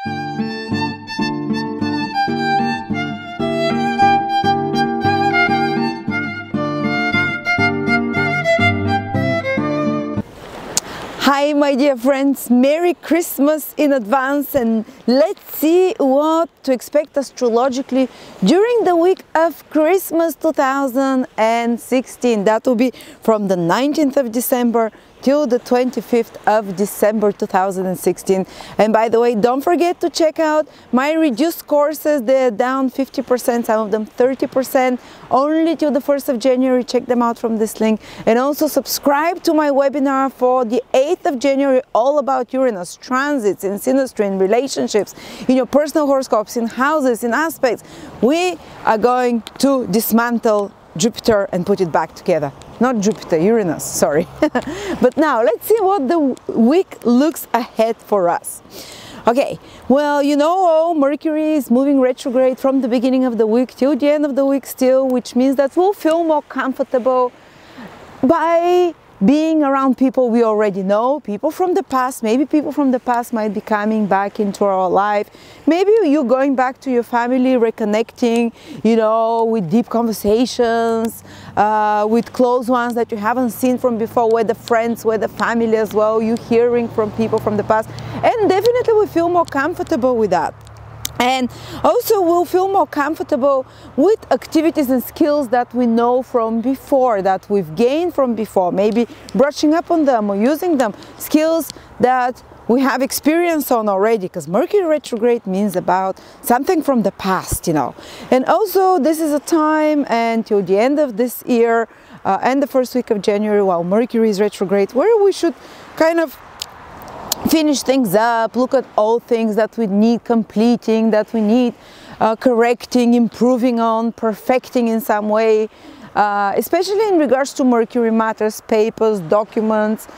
Hi my dear friends, Merry Christmas in advance, and let's see what to expect astrologically during the week of Christmas 2016. That will be from the 19th of December till the 25th of December 2016. And by the way, don't forget to check out my reduced courses. They're down 50%, some of them 30%, only till the 1st of January. Check them out from this link. And also subscribe to my webinar for the 8th of January, all about Uranus, transits, in synastry, in relationships, in your personal horoscopes, in houses, in aspects. We are going to dismantle Jupiter and put it back together. Not Jupiter, Uranus, sorry. But now let's see what the week looks ahead for us. Okay, well, you know, Mercury is moving retrograde from the beginning of the week till the end of the week still, which means that we'll feel more comfortable by being around people we already know, people from the past. Maybe people from the past might be coming back into our life. Maybe you're going back to your family, reconnecting, you know, with deep conversations, with close ones that you haven't seen from before, whether friends, whether family as well. You're hearing from people from the past, and definitely we feel more comfortable with that. And also we'll feel more comfortable with activities and skills that we know from before, that we've gained from before, maybe brushing up on them or using them, skills that we have experience on already, because Mercury retrograde means about something from the past, you know. And also this is a time until the end of this year and the first week of January, while Mercury is retrograde, where we should kind of finish things up, look at all things that we need completing, that we need correcting, improving on, perfecting in some way, especially in regards to Mercury matters, papers, documents,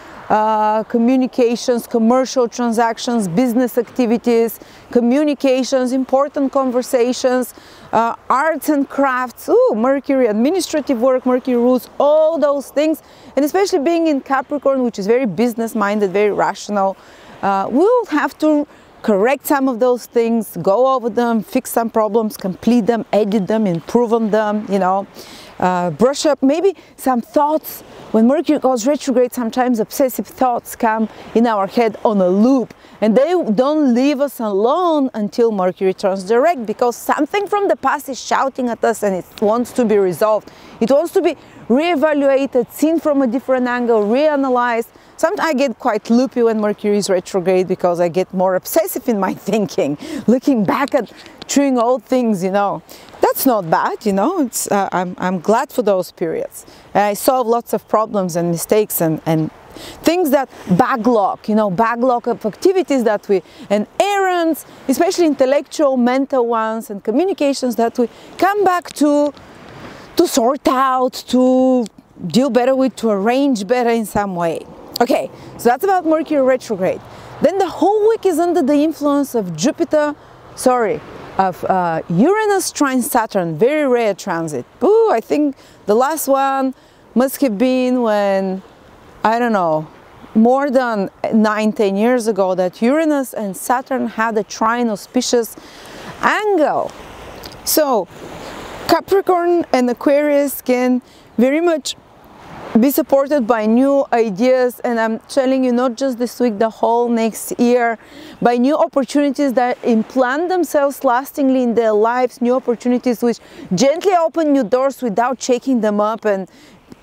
communications, commercial transactions, business activities, communications, important conversations, arts and crafts, Mercury, administrative work, Mercury rules, all those things. And especially being in Capricorn, which is very business-minded, very rational, we'll have to correct some of those things, go over them, fix some problems, complete them, edit them, improve on them, you know, brush up maybe some thoughts. When Mercury goes retrograde, sometimes obsessive thoughts come in our head on a loop, and they don't leave us alone until Mercury turns direct, because something from the past is shouting at us and it wants to be resolved. It wants to be reevaluated, seen from a different angle, reanalyzed. Sometimes I get quite loopy when Mercury is retrograde, because I get more obsessive in my thinking, looking back at chewing old things, you know. That's not bad, you know. It's, I'm glad for those periods. I solve lots of problems and mistakes and things that backlog, you know, backlog of activities that we, and errands, especially intellectual, mental ones, and communications that we come back to sort out, to deal better with, to arrange better in some way. Okay, so that's about Mercury retrograde. Then the whole week is under the influence of Uranus trine Saturn, very rare transit. Ooh, I think the last one must have been when, I don't know, more than 9-10 years ago, that Uranus and Saturn had a trine auspicious angle. So Capricorn and Aquarius can very much be supported by new ideas, and I'm telling you, not just this week, the whole next year, by new opportunities that implant themselves lastingly in their lives, new opportunities which gently open new doors without shaking them up and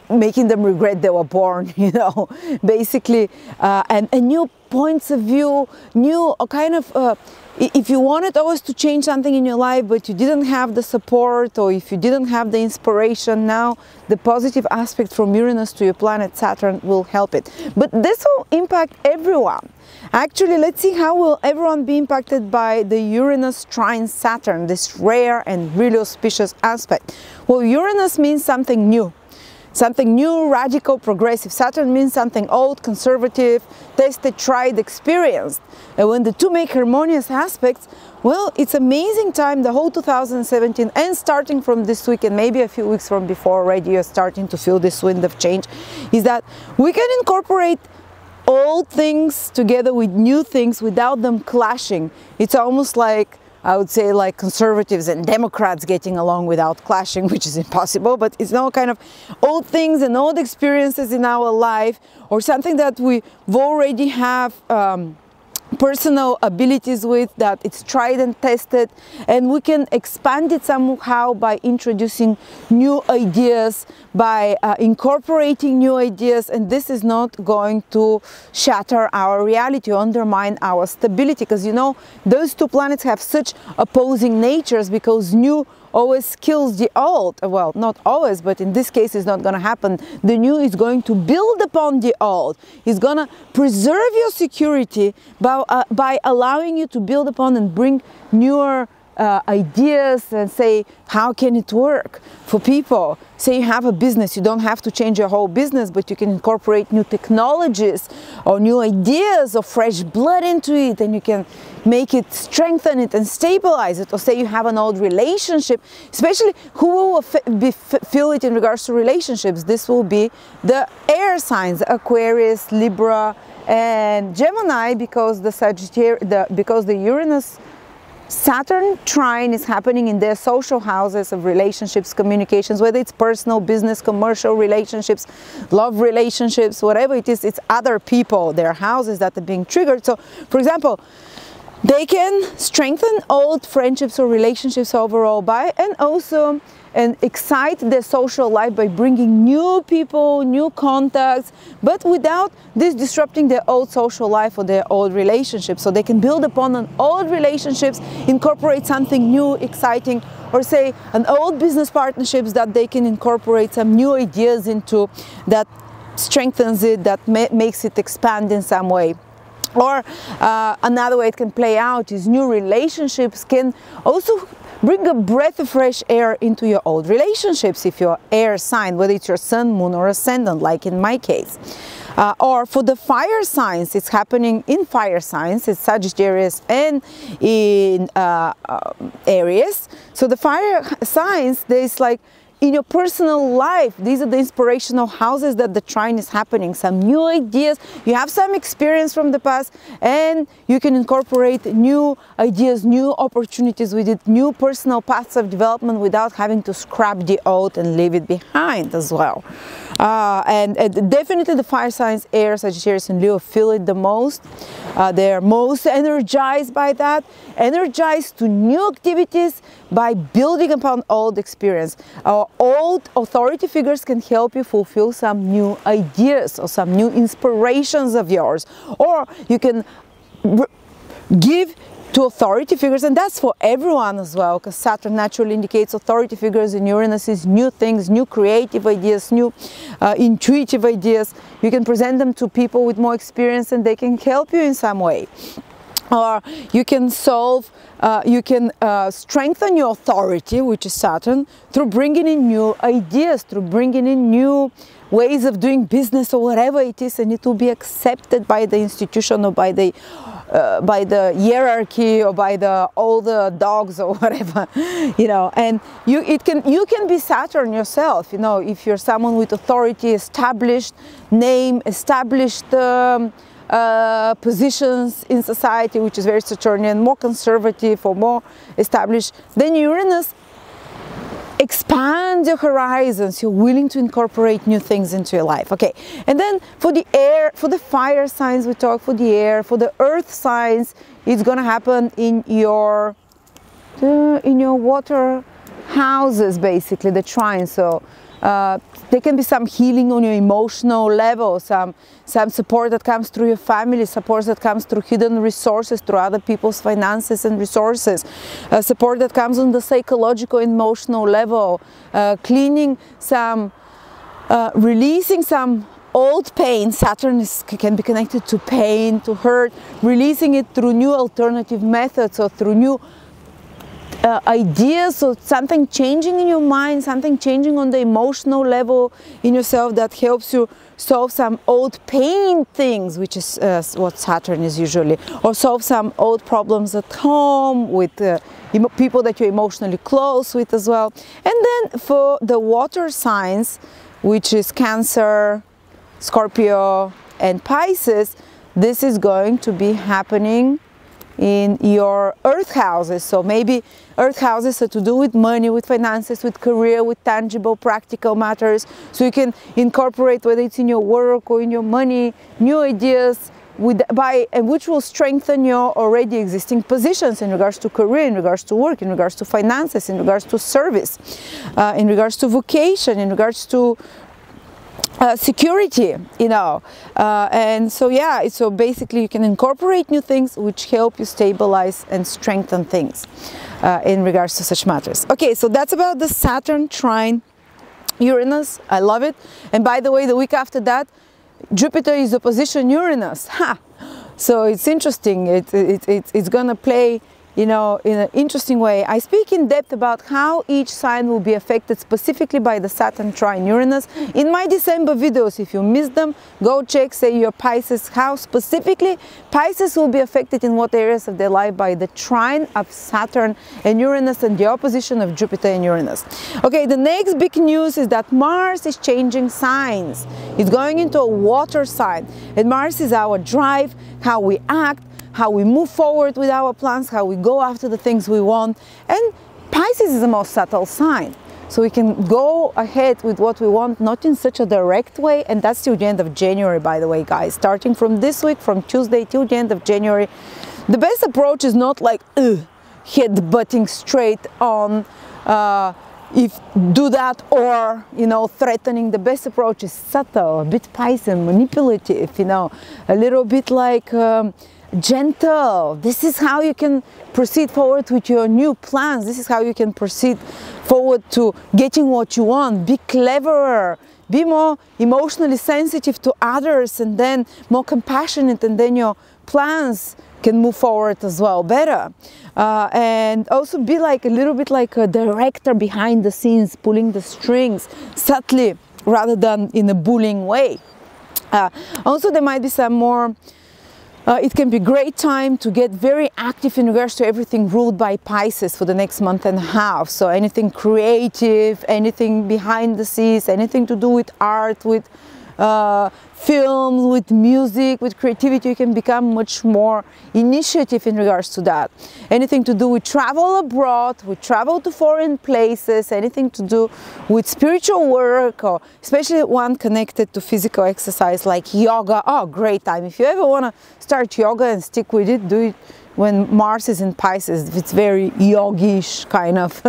making them regret they were born, you know, basically, and new points of view, new kind of, if you wanted always to change something in your life, but you didn't have the support, or if you didn't have the inspiration, now the positive aspect from Uranus to your planet Saturn will help it. But this will impact everyone. Actually, let's see how will everyone be impacted by the Uranus trine Saturn, this rare and really auspicious aspect. Well, Uranus means something new. Something new, radical, progressive. Saturn means something old, conservative, tested, tried, experienced. And when the two make harmonious aspects, well, it's amazing time, the whole 2017, and starting from this week and maybe a few weeks from before already, you're starting to feel this wind of change, is that we can incorporate old things together with new things without them clashing. It's almost like, I would say, like conservatives and Democrats getting along without clashing, which is impossible, but it's no kind of old things and old experiences in our life, or something that we already have personal abilities with, that it's tried and tested, and we can expand it somehow by introducing new ideas, by incorporating new ideas, and this is not going to shatter our reality or undermine our stability, because you know those two planets have such opposing natures, because new always kills the old. Well, not always, but in this case it's not going to happen. The new is going to build upon the old. It's going to preserve your security by allowing you to build upon and bring newer ideas, and say, how can it work for people? Say you have a business, you don't have to change your whole business, but you can incorporate new technologies or new ideas or fresh blood into it, and you can make it, strengthen it and stabilize it. Or say you have an old relationship, especially who will feel it in regards to relationships. This will be the air signs, Aquarius, Libra and Gemini, because the Uranus Saturn trine is happening in their social houses of relationships, communications, whether it's personal, business, commercial relationships, love relationships, whatever it is, it's other people, their houses that are being triggered. So, for example, they can strengthen old friendships or relationships overall and excite their social life by bringing new people, new contacts, but without this disrupting their old social life or their old relationships. So they can build upon an old relationships, incorporate something new, exciting, or say an old business partnerships that they can incorporate some new ideas into, that strengthens it, that makes it expand in some way. Or another way it can play out is new relationships can also bring a breath of fresh air into your old relationships if you're air sign, whether it's your sun, moon or ascendant, like in my case. Or for the fire signs, it's happening in fire signs, it's Sagittarius and in Aries. So the fire signs, there's like, in your personal life, these are the inspirational houses that the trine is happening. Some new ideas, you have some experience from the past, and you can incorporate new ideas, new opportunities with it, new personal paths of development without having to scrap the old and leave it behind as well. And definitely the fire signs, Air, Sagittarius and Leo, feel it the most. They're most energized by that, energized to new activities by building upon old experience. Old authority figures can help you fulfill some new ideas or some new inspirations of yours, or you can give to authority figures, and that's for everyone as well, because Saturn naturally indicates authority figures, and Uranus is new things, new creative ideas, new intuitive ideas. You can present them to people with more experience and they can help you in some way. Or you can strengthen your authority, which is Saturn, through bringing in new ideas, through bringing in new ways of doing business or whatever it is, and it will be accepted by the institution or by the hierarchy or by all the dogs or whatever, you know. And you can be Saturn yourself, you know, if you're someone with authority, established name, established positions in society, which is very Saturnian, more conservative or more established. Then Uranus expands your horizons. You're willing to incorporate new things into your life. Okay, and then for the air, for the fire signs, we talk for the air. For the earth signs, it's gonna happen in your water houses, basically the trine. So there can be some healing on your emotional level, some support that comes through your family, support that comes through hidden resources, through other people's finances and resources, support that comes on the psychological, emotional level, cleaning some, releasing some old pain. Saturn can be connected to pain, to hurt, releasing it through new alternative methods or through new ideas, or something changing in your mind, something changing on the emotional level in yourself that helps you solve some old pain things, which is what Saturn is usually, or solve some old problems at home with people that you're emotionally close with as well. And then for the water signs, which is Cancer, Scorpio, and Pisces, this is going to be happening in your earth houses. So maybe earth houses are to do with money, with finances, with career, with tangible, practical matters. So you can incorporate, whether it's in your work or in your money, new ideas, which will strengthen your already existing positions in regards to career, in regards to work, in regards to finances, in regards to service, in regards to vocation, in regards to security, you know. And so yeah, so basically you can incorporate new things which help you stabilize and strengthen things in regards to such matters. Okay, so that's about the Saturn trine Uranus. I love it. And by the way, the week after that, Jupiter is opposition Uranus. Ha! So it's interesting. It's gonna play, you know, in an interesting way. I speak in depth about how each sign will be affected specifically by the Saturn trine Uranus in my December videos. If you missed them, go check, say, your Pisces, how specifically Pisces will be affected in what areas of their life by the trine of Saturn and Uranus and the opposition of Jupiter and Uranus. Okay, the next big news is that Mars is changing signs. It's going into a water sign, and Mars is our drive, how we act, how we move forward with our plans, how we go after the things we want. And Pisces is the most subtle sign. So we can go ahead with what we want, not in such a direct way. And that's till the end of January, by the way, guys. Starting from this week, from Tuesday till the end of January, the best approach is not like head-butting straight on, if do that, or, you know, threatening. The best approach is subtle, a bit Pisces, manipulative, you know, a little bit like gentle. This is how you can proceed forward with your new plans. This is how you can proceed forward to getting what you want. Be cleverer, be more emotionally sensitive to others, and then more compassionate, and then your plans can move forward as well better. And also be like a little bit like a director behind the scenes, pulling the strings subtly rather than in a bullying way. Also, there might be some more it can be a great time to get very active in regards to everything ruled by Pisces for the next month and a half. So anything creative, anything behind the scenes, anything to do with art, with films, with music, with creativity, you can become much more initiative in regards to that. Anything to do with travel abroad, with travel to foreign places, anything to do with spiritual work, or especially one connected to physical exercise like yoga. Oh, great time. If you ever want to start yoga and stick with it, do it when Mars is in Pisces, if it's very yogish kind of,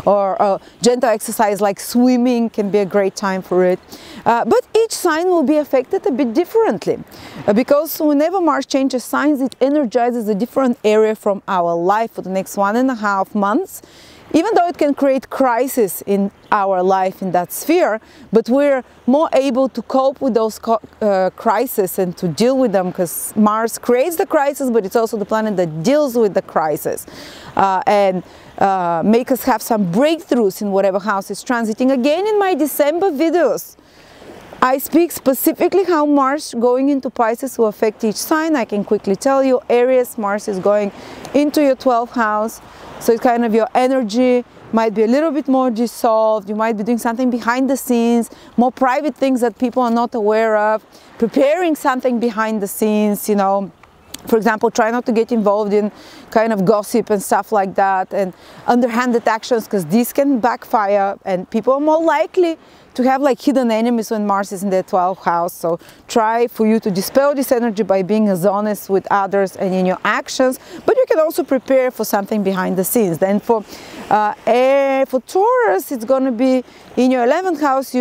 or gentle exercise like swimming can be a great time for it. But each sign will be affected a bit differently, because whenever Mars changes signs, it energizes a different area from our life for the next 1.5 months. Even though it can create crisis in our life in that sphere, but we're more able to cope with those crises and to deal with them, because Mars creates the crisis, but it's also the planet that deals with the crisis and make us have some breakthroughs in whatever house is transiting. Again, in my December videos, I speak specifically how Mars going into Pisces will affect each sign. I can quickly tell you, Aries, Mars is going into your 12th house. So it's kind of your energy might be a little bit more dissolved. You might be doing something behind the scenes, more private things that people are not aware of, preparing something behind the scenes, you know. For example, try not to get involved in kind of gossip and stuff like that, and underhanded actions, because these can backfire, and people are more likely to have like hidden enemies when Mars is in their 12th house. So try for you to dispel this energy by being as honest with others and in your actions, but you can also prepare for something behind the scenes. Then for Taurus, it's going to be in your 11th house.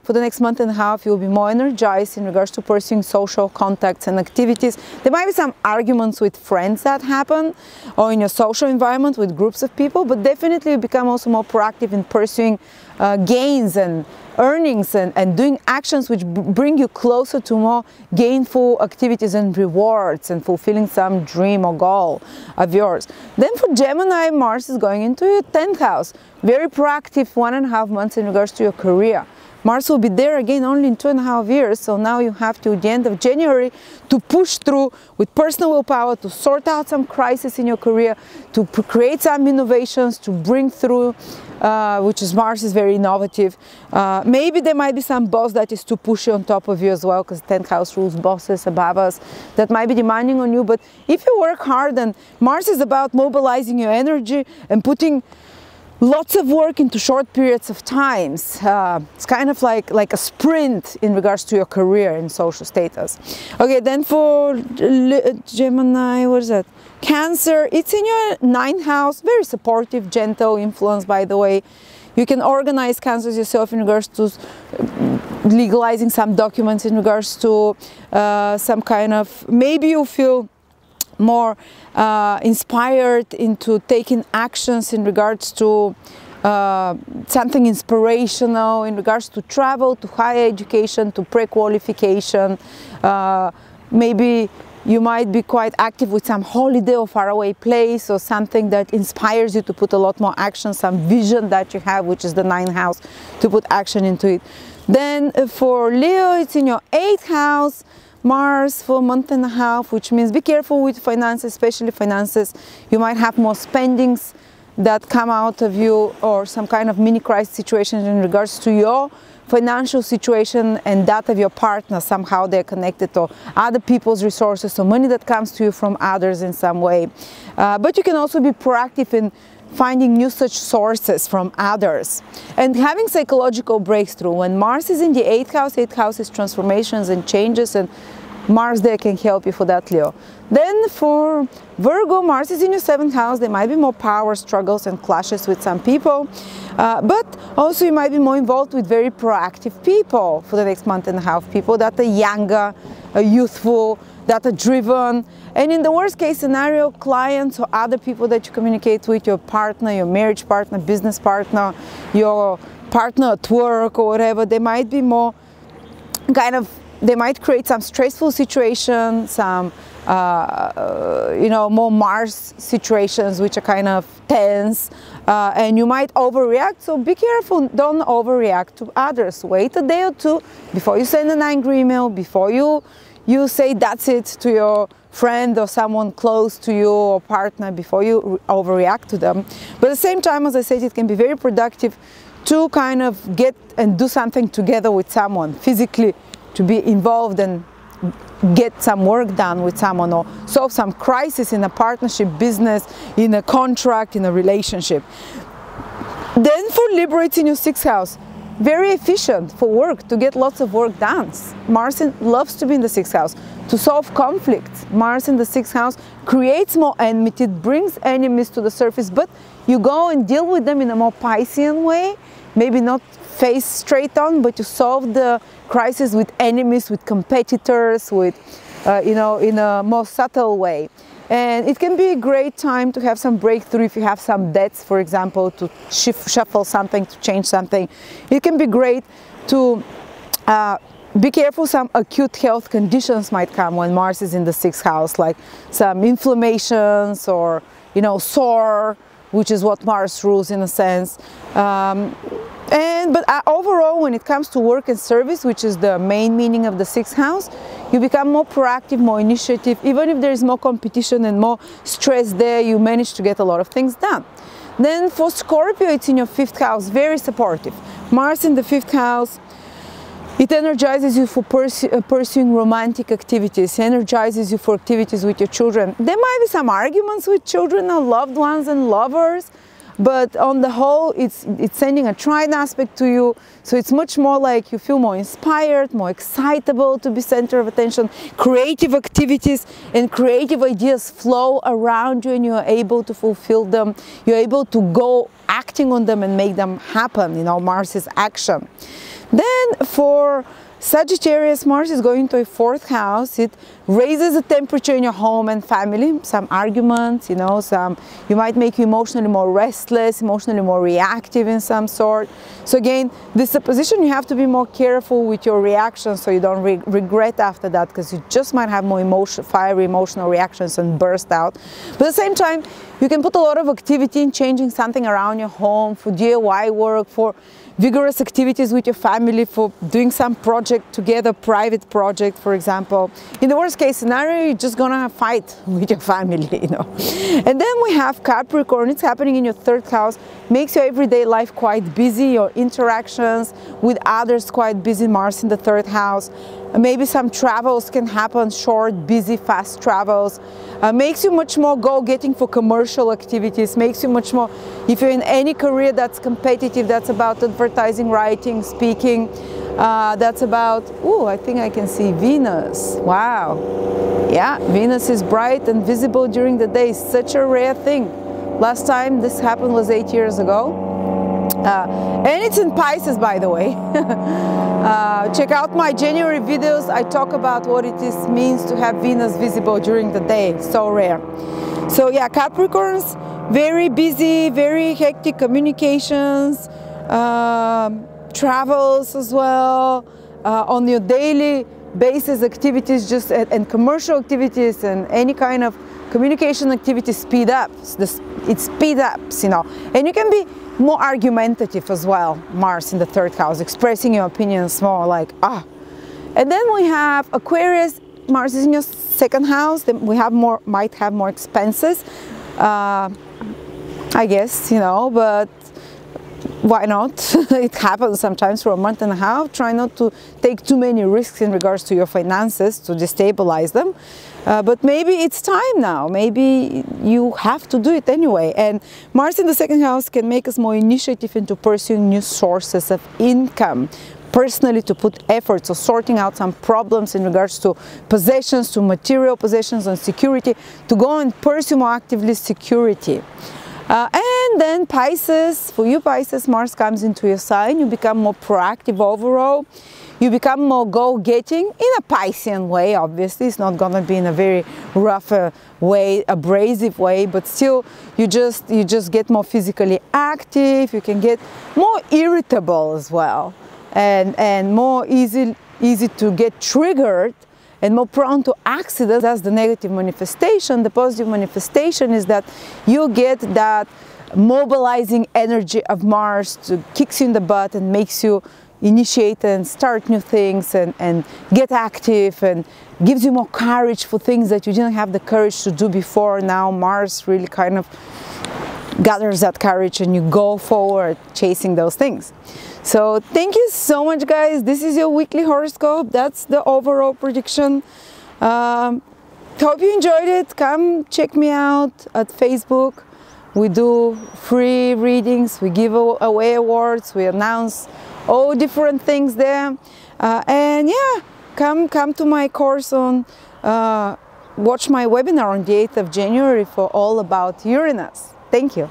For the next month and a half, you'll be more energized in regards to pursuing social contacts and activities. There might be some arguments with friends that happen, or in your social environment with groups of people, but definitely you become also more proactive in pursuing gains and earnings and doing actions which bring you closer to more gainful activities and rewards and fulfilling some dream or goal of yours. Then for Gemini, Mars is going into your 10th house. Very proactive 1.5 months in regards to your career. Mars will be there again only in 2.5 years, so now you have till the end of January to push through with personal willpower, to sort out some crisis in your career, to create some innovations, to bring through, which is Mars is very innovative. Maybe there might be some boss that is too pushy on top of you as well, because 10th house rules bosses above us that might be demanding on you. But if you work hard, and Mars is about mobilizing your energy and putting lots of work into short periods of times. It's kind of like a sprint in regards to your career and social status. Okay, then for Gemini, what is that? Cancer, it's in your 9th house, very supportive, gentle influence, by the way. You can organize Cancers yourself in regards to legalizing some documents, in regards to some kind of, maybe you feel more inspired into taking actions in regards to something inspirational, in regards to travel, to higher education, to pre-qualification. Maybe you might be quite active with some holiday or faraway place, or something that inspires you to put a lot more action, some vision that you have, which is the 9th house, to put action into it. Then for Leo, it's in your 8th house, Mars for a month and a half, which means be careful with finances, especially finances. You might have more spendings that come out of you, or some kind of mini crisis situation in regards to your financial situation and that of your partner. Somehow they're connected to other people's resources, so money that comes to you from others in some way. But you can also be proactive in finding new such sources from others and having psychological breakthrough. When Mars is in the 8th house is transformations and changes, and Mars there can help you for that, Leo. Then for Virgo, Mars is in your 7th house. There might be more power struggles and clashes with some people, but also you might be more involved with very proactive people for the next month and a half, people that are younger, youthful, that are driven, and in the worst case scenario, clients or other people that you communicate with, your partner, your marriage partner, business partner, your partner at work or whatever, they might be more kind of, they might create some stressful situation, some you know, more Mars situations which are kind of tense, and you might overreact. So be careful, don't overreact to others. Wait a day or two before you send an angry email, before you say that's it to your friend or someone close to you or partner, before you overreact to them. But at the same time, as I said, it can be very productive to kind of get and do something together with someone, physically, to be involved and get some work done with someone, or solve some crisis in a partnership, business, in a contract, in a relationship. Then for Libra, it's in your 6th house. Very efficient for work, to get lots of work done. Mars loves to be in the 6th house, to solve conflicts. Mars in the 6th house creates more enmity, it brings enemies to the surface, but you go and deal with them in a more Piscean way, maybe not face straight on, but you solve the crisis with enemies, with competitors, with, you know, in a more subtle way. And it can be a great time to have some breakthrough if you have some debts, for example, to shuffle something, to change something. It can be great to be careful, some acute health conditions might come when Mars is in the 6th house, like some inflammations or, you know, sore, which is what Mars rules in a sense. But overall, when it comes to work and service, which is the main meaning of the 6th house, you become more proactive, more initiative. Even if there is more competition and more stress there, you manage to get a lot of things done. Then for Scorpio, it's in your 5th house, very supportive. Mars in the 5th house, it energizes you for pursuing romantic activities, energizes you for activities with your children. There might be some arguments with children or loved ones and lovers, but on the whole, it's sending a trine aspect to you, so it's much more like you feel more inspired, more excitable to be center of attention. Creative activities and creative ideas flow around you, and you are able to fulfill them. You're able to go acting on them and make them happen. You know, Mars is action. Then for Sagittarius, Mars is going to a 4th house. It raises the temperature in your home and family. Some arguments, you know, you might make you emotionally more restless, emotionally more reactive in some sort. So again, this is a position you have to be more careful with your reactions, so you don't regret after that, because you just might have more fiery emotional reactions and burst out. But at the same time, you can put a lot of activity in changing something around your home, for DIY work, for vigorous activities with your family, for doing some project together, private project, for example. In the worst case scenario, you're just gonna fight with your family, you know. And then we have Capricorn. It's happening in your 3rd house, makes your everyday life quite busy, your interactions with others quite busy. Mars in the 3rd house. Maybe some travels can happen, short, busy, fast travels. Makes you much more go-getting for commercial activities, makes you much more, if you're in any career that's competitive, that's about advertising, writing, speaking, that's about, oh, I think I can see Venus. Wow. Yeah, Venus is bright and visible during the day. Such a rare thing. Last time this happened was 8 years ago. And it's in Pisces, by the way. Check out my January videos. I talk about what it means to have Venus visible during the day. So rare. So yeah, Capricorns, very busy, very hectic communications, travels as well, on your daily basis activities, just and commercial activities and any kind of communication activity speed up. It speed ups, you know, and you can be more argumentative as well. Mars in the 3rd house, expressing your opinions more, like And then we have Aquarius. Mars is in your 2nd house. Then we have might have more expenses, I guess, you know, but why not? It happens sometimes for a month and a half. Try not to take too many risks in regards to your finances to destabilize them. But maybe it's time now. Maybe you have to do it anyway. And Mars in the 2nd house can make us more initiative into pursuing new sources of income. Personally, to put efforts of sorting out some problems in regards to possessions, to material possessions and security, to go and pursue more actively security. And then Pisces, for you Pisces, Mars comes into your sign. You become more proactive overall. You become more go-getting in a Piscean way, obviously. It's not going to be in a very rough way, abrasive way, but still you just get more physically active. You can get more irritable as well, and more easy to get triggered and more prone to accidents. That's the negative manifestation. The positive manifestation is that you get that mobilizing energy of Mars to kicks you in the butt and makes you initiate and start new things and get active, and gives you more courage for things that you didn't have the courage to do before. Now Mars really kind of gathers that courage and you go forward chasing those things. So thank you so much, guys. This is your weekly horoscope. That's the overall prediction. Hope you enjoyed it. Come check me out at Facebook. We do free readings, we give away awards, we announce all different things there, and yeah, come to my course on, watch my webinar on the 8th of January for all about Uranus. Thank you.